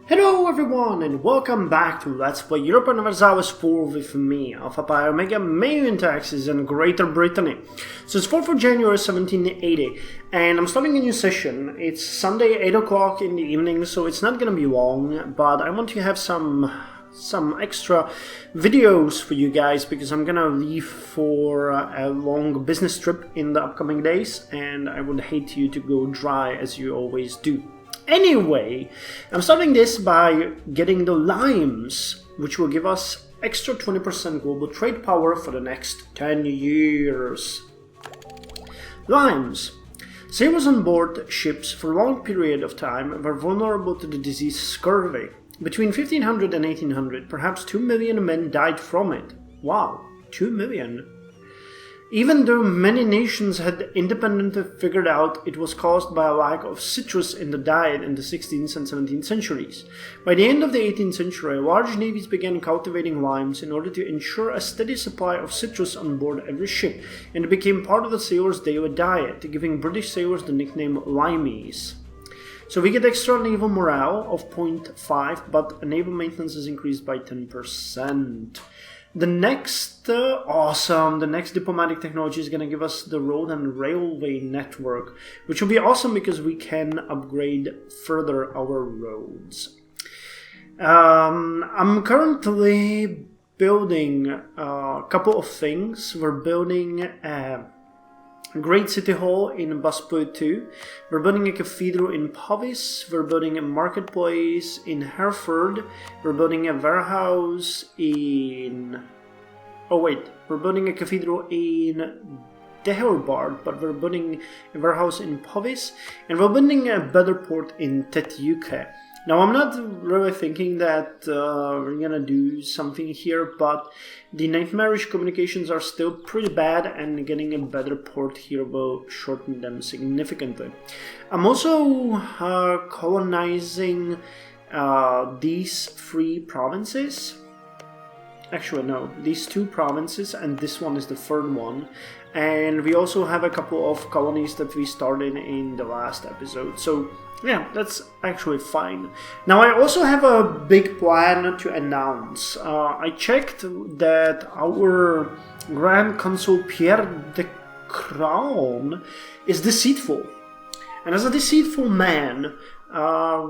Hello everyone and welcome back to Let's Play Europa Universalis IV with me, Alfapiomega, Meiou and Taxes, and Greater Brittany. So it's 4th of January 1780 and I'm starting a new session. It's Sunday 8 o'clock in the evening, so it's not gonna be long, but I want to have some extra videos for you guys because I'm gonna leave for a long business trip in the upcoming days and I would hate you to go dry as you always do. Anyway, I'm starting this by getting the limes, which will give us extra 20% global trade power for the next 10 years. Limes. Sailors on board ships for a long period of time were vulnerable to the disease scurvy. Between 1500 and 1800, perhaps 2 million men died from it. Wow, 2 million. Even though many nations had independently figured out it was caused by a lack of citrus in the diet in the 16th and 17th centuries. By the end of the 18th century, large navies began cultivating limes in order to ensure a steady supply of citrus on board every ship, and it became part of the sailors' daily diet, giving British sailors the nickname limeys. So we get extra naval morale of 0.5, but naval maintenance is increased by 10%. The next the next diplomatic technology is going to give us the road and railway network, which will be awesome because we can upgrade further our roads. I'm currently building a couple of things. We're building a Great City Hall in Baspur 2. We're building a cathedral in Powys. We're building a marketplace in Hereford. We're building a warehouse in... we're building a cathedral in Dehorbard, but we're building a warehouse in Powys. And we're building a better port in Tetuke. Now, I'm not really thinking that we're gonna do something here, but the nightmarish communications are still pretty bad, and getting a better port here will shorten them significantly. I'm also colonizing these 3 provinces. Actually, no, these 2 provinces, and this one is the 3rd one. And we also have a couple of colonies that we started in the last episode. So yeah, that's actually fine. Now I also have a big plan to announce. I checked that our Grand Consul Pierre de Crown is deceitful. And as a deceitful man,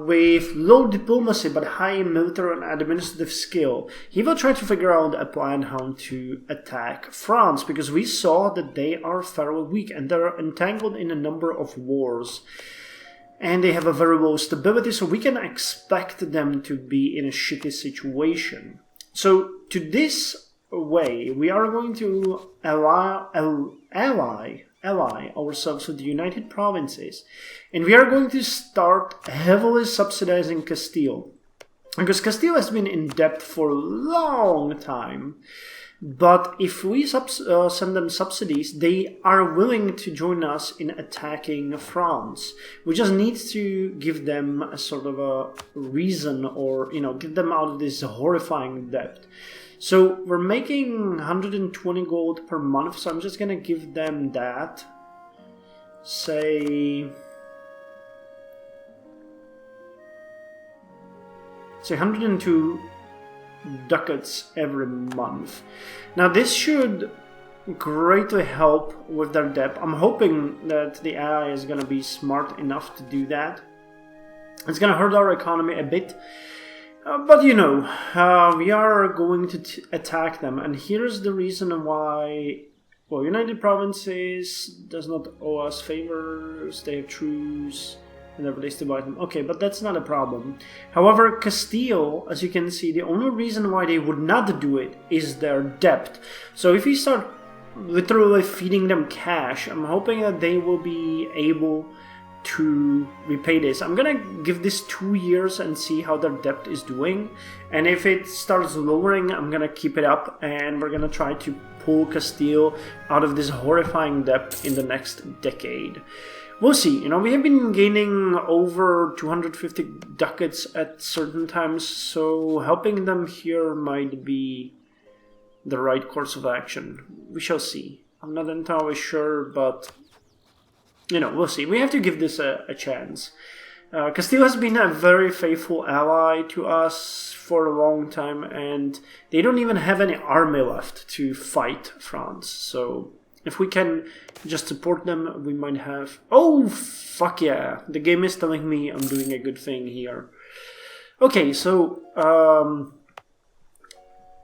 with low diplomacy but high military and administrative skill, he will try to figure out a plan how to attack France, because we saw that they are fairly weak and they're entangled in a number of wars. And they have a very low stability, so we can expect them to be in a shitty situation. So, to this way, we are going to ally ourselves with the United Provinces, and we are going to start heavily subsidizing Castile. Because Castile has been in debt for a long time. But if we send them subsidies, they are willing to join us in attacking France. We just need to give them a sort of a reason, or, get them out of this horrifying debt. So we're making 120 gold per month, so I'm just going to give them that. Say 102 ducats every month. Now this should greatly help with their debt. I'm hoping that the AI is going to be smart enough to do that. It's going to hurt our economy a bit, but we are going to attack them, and here's the reason why. Well, United Provinces does not owe us favors, they have truce, and they still buy them. Okay, but that's not a problem. However, Castile, as you can see, the only reason why they would not do it is their debt. So if we start literally feeding them cash, I'm hoping that they will be able to repay this. I'm gonna give this 2 years and see how their debt is doing. And if it starts lowering, I'm gonna keep it up, and we're gonna try to pull Castile out of this horrifying debt in the next decade. We'll see. We have been gaining over 250 ducats at certain times, so helping them here might be the right course of action. We shall see. I'm not entirely sure, but we'll see. We have to give this a chance. Castile has been a very faithful ally to us for a long time, and they don't even have any army left to fight France. So if we can just support them, we might have... Oh, fuck yeah! The game is telling me I'm doing a good thing here. Okay, so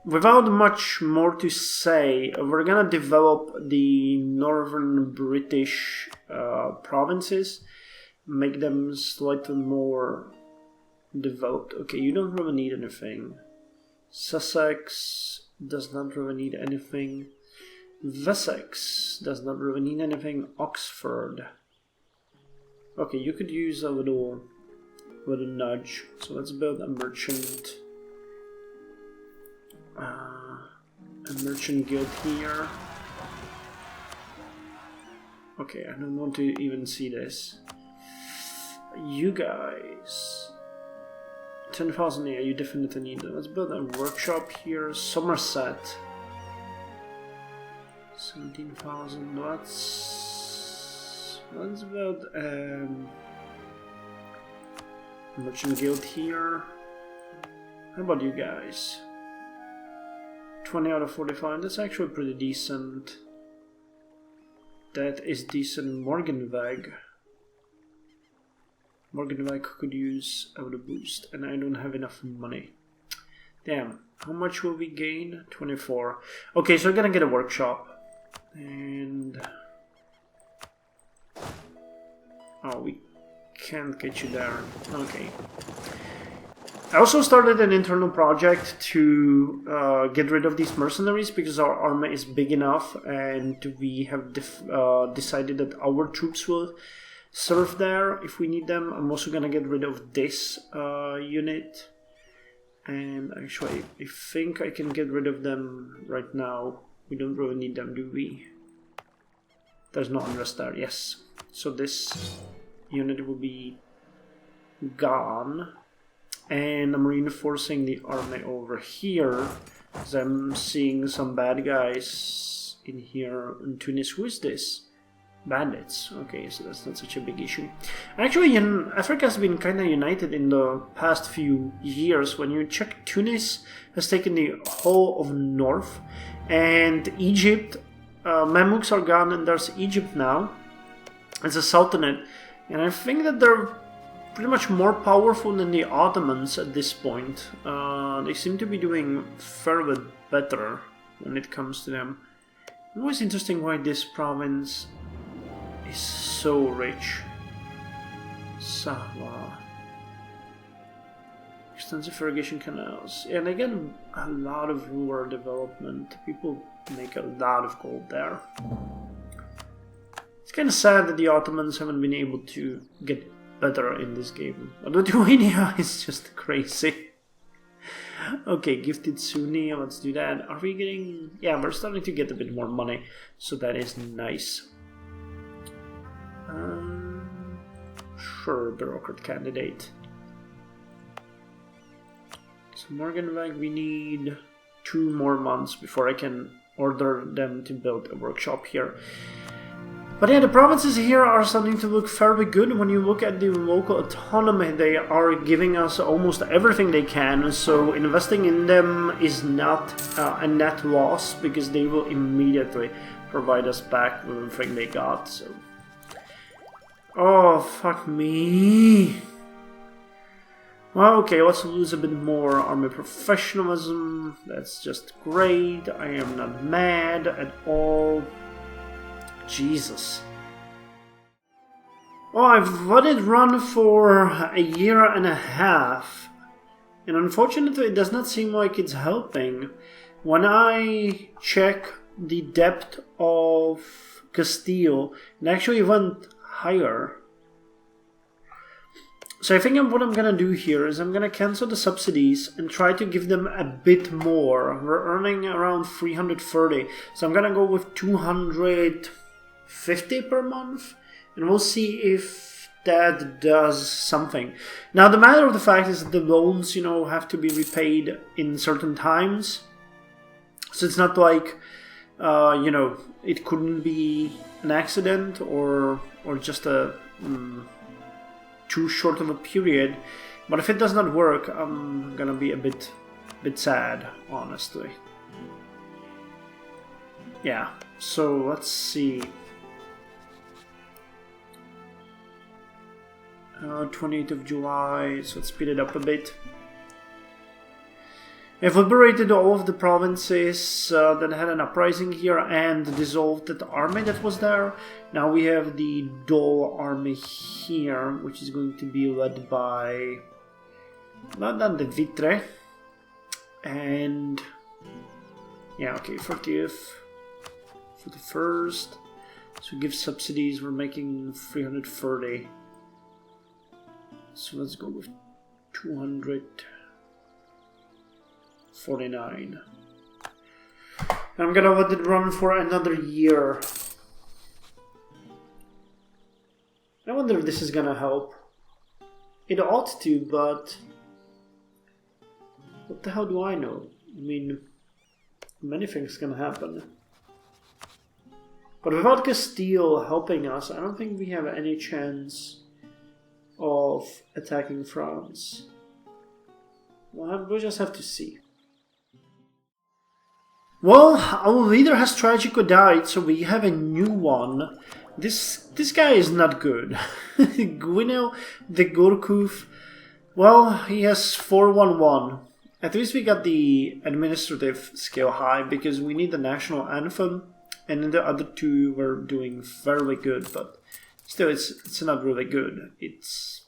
without much more to say, we're gonna develop the northern British provinces, make them slightly more developed. Okay, you don't really need anything. Sussex does not really need anything. Wessex does not really need anything. Oxford. Okay, you could use a little nudge. So let's build a merchant. A merchant guild here. Okay, I don't want to even see this. You guys. 10,000, yeah, you definitely need them. Let's build a workshop here. Somerset. 17,000. Let's build a merchant guild here. How about you guys? 20 out of 45. That's actually pretty decent. That is decent. Morganweg. Morganweg could use a boost, and I don't have enough money. Damn. How much will we gain? 24. Okay, so we're gonna get a workshop. And... oh, we can't get you there. Okay. I also started an internal project to get rid of these mercenaries because our army is big enough, and we have decided that our troops will serve there if we need them. I'm also gonna get rid of this unit, and actually I think I can get rid of them right now. We don't really need them, do we? There's no unrest there, yes. So this unit will be gone. And I'm reinforcing the army over here, because I'm seeing some bad guys in here in Tunis. Who is this? Bandits. Okay, so that's not such a big issue. Actually, Africa has been kind of united in the past few years. When you check, Tunis has taken the whole of north, and Egypt, Mamluks are gone, and there's Egypt now. It's a sultanate, and I think that they're pretty much more powerful than the Ottomans at this point. They seem to be doing fairly better when it comes to them. It's always interesting why this province is so rich. Sahwa. Extensive irrigation canals. And again, a lot of rural development. People make a lot of gold there. It's kind of sad that the Ottomans haven't been able to get better in this game. But Lithuania is just crazy. Okay, gifted Sunni, let's do that. Are we getting... yeah, we're starting to get a bit more money, so that is nice. Sure, bureaucrat candidate. So Morganweg, we need 2 more months before I can order them to build a workshop here. But yeah, the provinces here are starting to look fairly good. When you look at the local autonomy, they are giving us almost everything they can. So investing in them is not a net loss, because they will immediately provide us back with everything they got. So, oh, fuck me. Well, okay, let's lose a bit more army professionalism. That's just great. I am not mad at all. Jesus. Oh, I've let it run for a year and a half, and unfortunately it does not seem like it's helping. When I check the depth of Castile, it actually went higher. So I think what I'm gonna do here is I'm gonna cancel the subsidies and try to give them a bit more. We're earning around 330, so I'm gonna go with 250 per month, and we'll see if that does something. Now, the matter of the fact is that the loans, have to be repaid in certain times. So it's not like, it couldn't be an accident or just a too short of a period. But if it does not work, I'm gonna be a bit sad, honestly. Yeah, so let's see. 28th of July, so let's speed it up a bit. We've liberated all of the provinces that had an uprising here and dissolved the army that was there. Now we have the Dole army here, which is going to be led by Madame de Vitre. And yeah, okay, 40th, 41st. So we give subsidies, we're making 330. So let's go with 249. I'm gonna let it run for another year. I wonder if this is gonna help. It ought to, but what the hell do I know? I mean, many things can happen. But without Castile helping us, I don't think we have any chance of attacking France. We'll just have to see. Well, our leader has tragically died, so we have a new one. This guy is not good. Gwynel de Gourcuff, well, he has 411. At least we got the administrative skill high, because we need the national anthem, and then the other two were doing fairly good, but still it's not really good. It's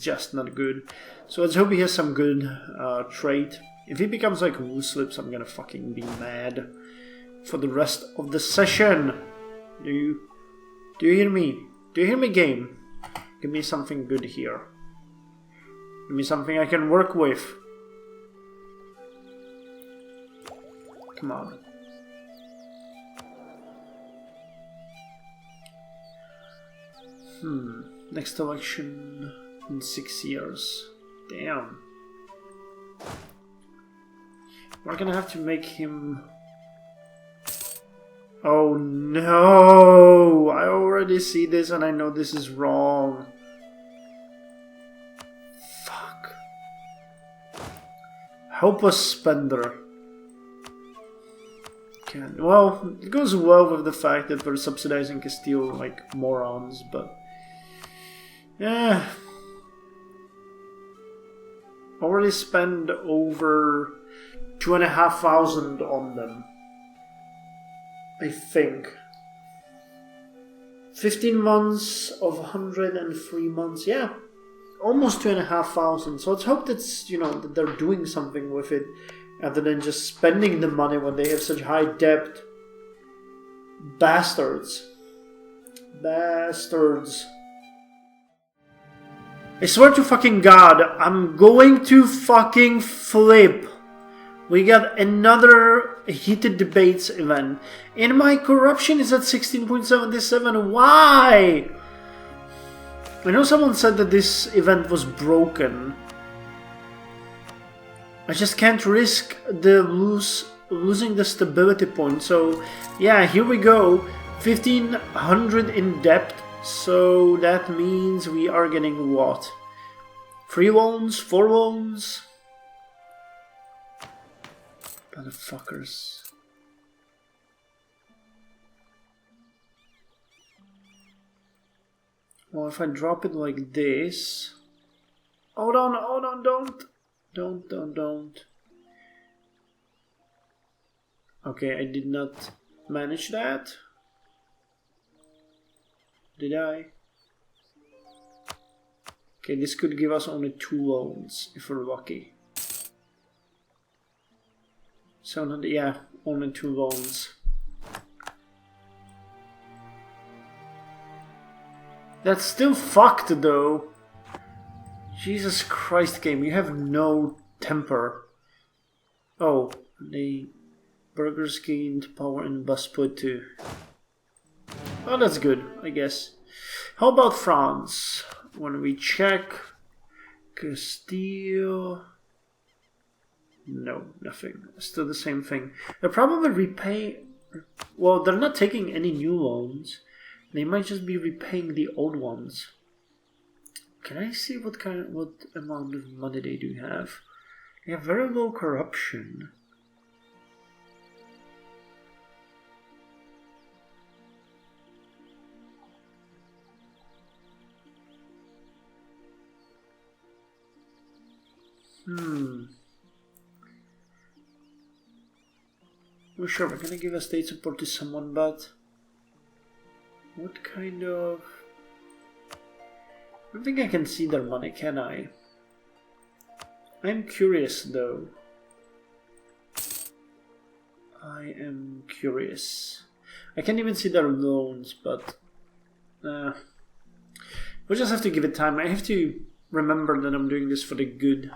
just not good. So let's hope he has some good trait. If he becomes like loose lips, I'm gonna fucking be mad for the rest of the session. Do you hear me? Do you hear me, game? Give me something good here. Give me something I can work with. Come on. Next election in 6 years. Damn. We're gonna have to make him... Oh no! I already see this and I know this is wrong. Fuck. Helpless spender. Well, it goes well with the fact that we're subsidizing Castile like morons, but... yeah. Already spent over 2,500 on them. I think. 15 months of 103 months, yeah. Almost 2,500. So let's hope that's, that they're doing something with it rather than just spending the money when they have such high debt. Bastards. Bastards. I swear to fucking God, I'm going to fucking flip. We got another heated debates event. And my corruption is at 16.77. Why? I know someone said that this event was broken. I just can't risk the losing the stability point. So yeah, here we go. 1,500 in debt. So that means we are getting what? 3 loans? 4 loans? Motherfuckers. Well, if I drop it like this... Hold on, don't. Don't. Okay, I did not manage that. Did I? Okay, this could give us only 2 loans if we're lucky. 700, yeah, only 2 loans. That's still fucked though. Jesus Christ, game, you have no temper. Oh, the burgers gained power in Busput too. Oh, that's good, I guess. How about France? When we check Castile... No, nothing. Still the same thing. They're probably repaying... Well, they're not taking any new loans. They might just be repaying the old ones. Can I see what amount of money they do have? They have very low corruption. Well, sure, we're gonna give a state support to someone, but what kind of... I don't think I can see their money, can I? I'm curious, though. I am curious. I can't even see their loans, but... we'll just have to give it time. I have to remember that I'm doing this for the good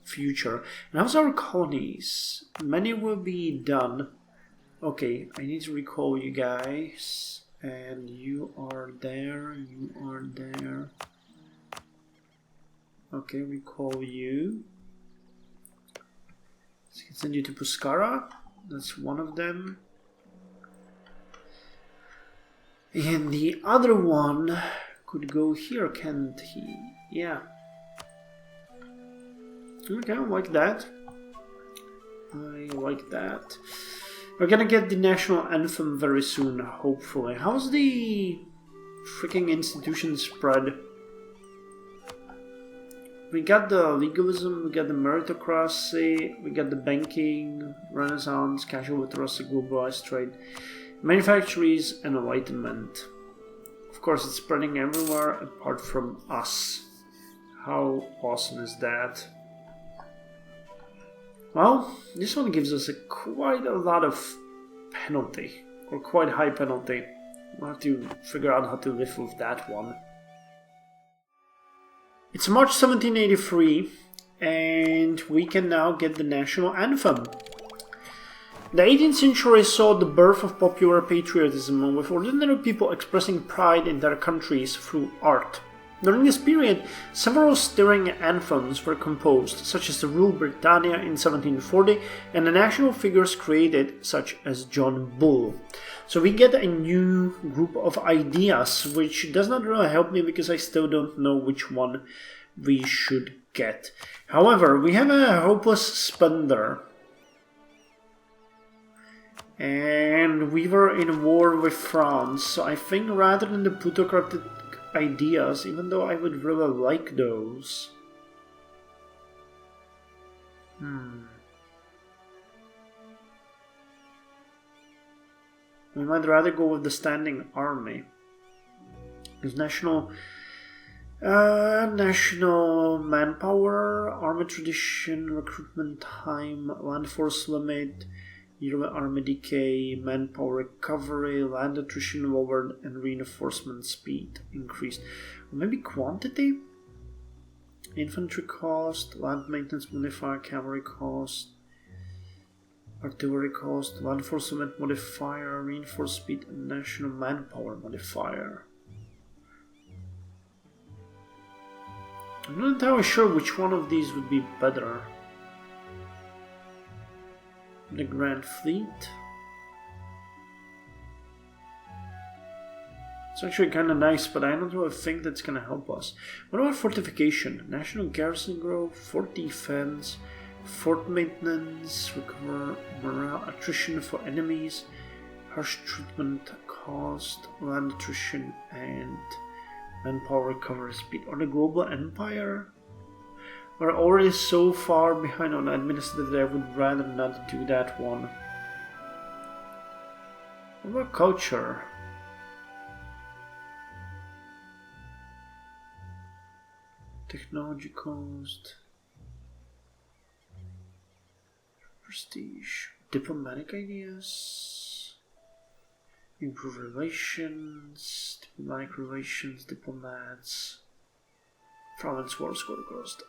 future. And how's our colonies? Many will be done. Okay, I need to recall you guys. And you are there, you are there. Okay, recall you. Let's send you to Puskara. That's one of them. And the other one could go here, can't he? Yeah. Okay, I like that. I like that. We're gonna get the national anthem very soon, hopefully. How's the freaking institution spread? We got the legalism, we got the meritocracy, we got the banking, renaissance, casual literacy, globalized trade, manufactories, and enlightenment. Of course, it's spreading everywhere apart from us. How awesome is that? Well, this one gives us quite a lot of penalty, or quite high penalty. We'll have to figure out how to live with that one. It's March 1783, and we can now get the national anthem. The 18th century saw the birth of popular patriotism, with ordinary people expressing pride in their countries through art. During this period, several stirring anthems were composed, such as the Rule Britannia in 1740, and the national figures created, such as John Bull. So we get a new group of ideas, which does not really help me because I still don't know which one we should get. However, we have a hopeless spender. And we were in war with France, so I think rather than the plutocratic ideas, even though I would really like those. We might rather go with the standing army. There's national manpower, army tradition, recruitment time, land force limit, yearly army decay, manpower recovery, land attrition lowered, and reinforcement speed increased. Or maybe quantity? Infantry cost, land maintenance modifier, cavalry cost, artillery cost, land force limit modifier, reinforced speed, and national manpower modifier. I'm not entirely sure which one of these would be better. The Grand Fleet. It's actually kind of nice, but I don't really think that's going to help us. What about fortification? National garrison growth, fort defense, fort maintenance, recover morale, attrition for enemies, harsh treatment cost, land attrition, and manpower recovery speed. Or the global empire? We're already so far behind on administrative that I would rather not do that one. What about culture? Technology cost. Prestige. Diplomatic ideas. Improve relations. Diplomatic relations. Diplomats. Province war score cost.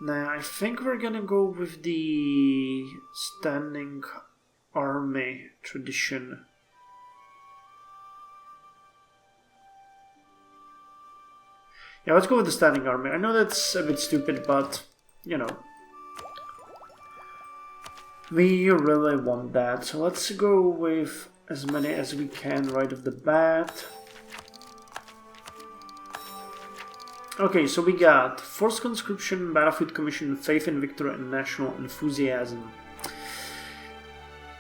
Nah, I think we're gonna go with the standing army tradition. Yeah, let's go with the standing army. I know that's a bit stupid, but, you know. We really want that. So let's go with as many as we can right off the bat. Okay, so we got Forced Conscription, Battlefield Commission, Faith in Victory, and National Enthusiasm.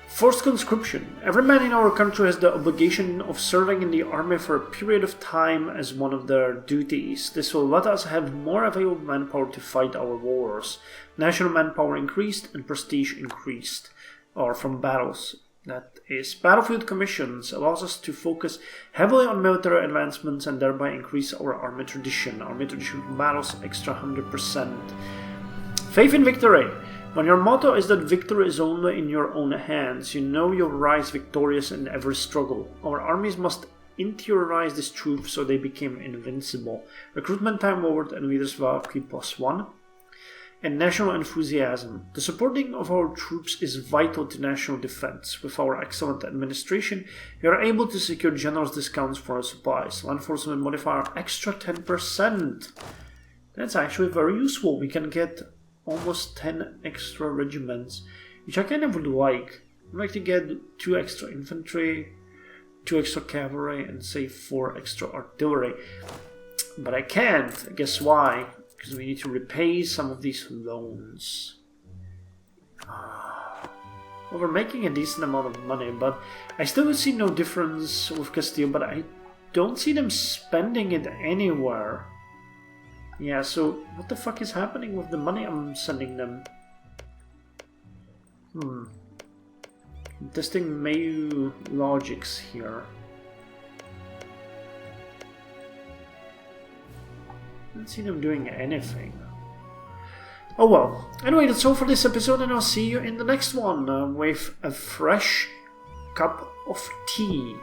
Forced Conscription. Every man in our country has the obligation of serving in the army for a period of time as one of their duties. This will let us have more available manpower to fight our wars. National manpower increased and prestige increased, or from battles. That is, Battlefield Commissions allows us to focus heavily on military advancements and thereby increase our army tradition. Army tradition from battles, extra 100%. Faith in Victory. When your motto is that victory is only in your own hands, you know you'll rise victorious in every struggle. Our armies must interiorize this truth so they become invincible. Recruitment time lowered and leaders value +1. And national enthusiasm. The supporting of our troops is vital to national defense. With our excellent administration, we are able to secure generous discounts for our supplies. Law enforcement modifier extra 10%. That's actually very useful. We can get almost 10 extra regiments, which I kind of would like. I'd like to get 2 extra infantry, 2 extra cavalry, and say 4 extra artillery. But I can't. Guess why? Because we need to repay some of these loans. Well, we're making a decent amount of money, but I still see no difference with Castile, but I don't see them spending it anywhere. Yeah, so what the fuck is happening with the money I'm sending them? I'm testing Meiou logics here. I don't see them doing anything. Oh well. Anyway, that's all for this episode, and I'll see you in the next one with a fresh cup of tea.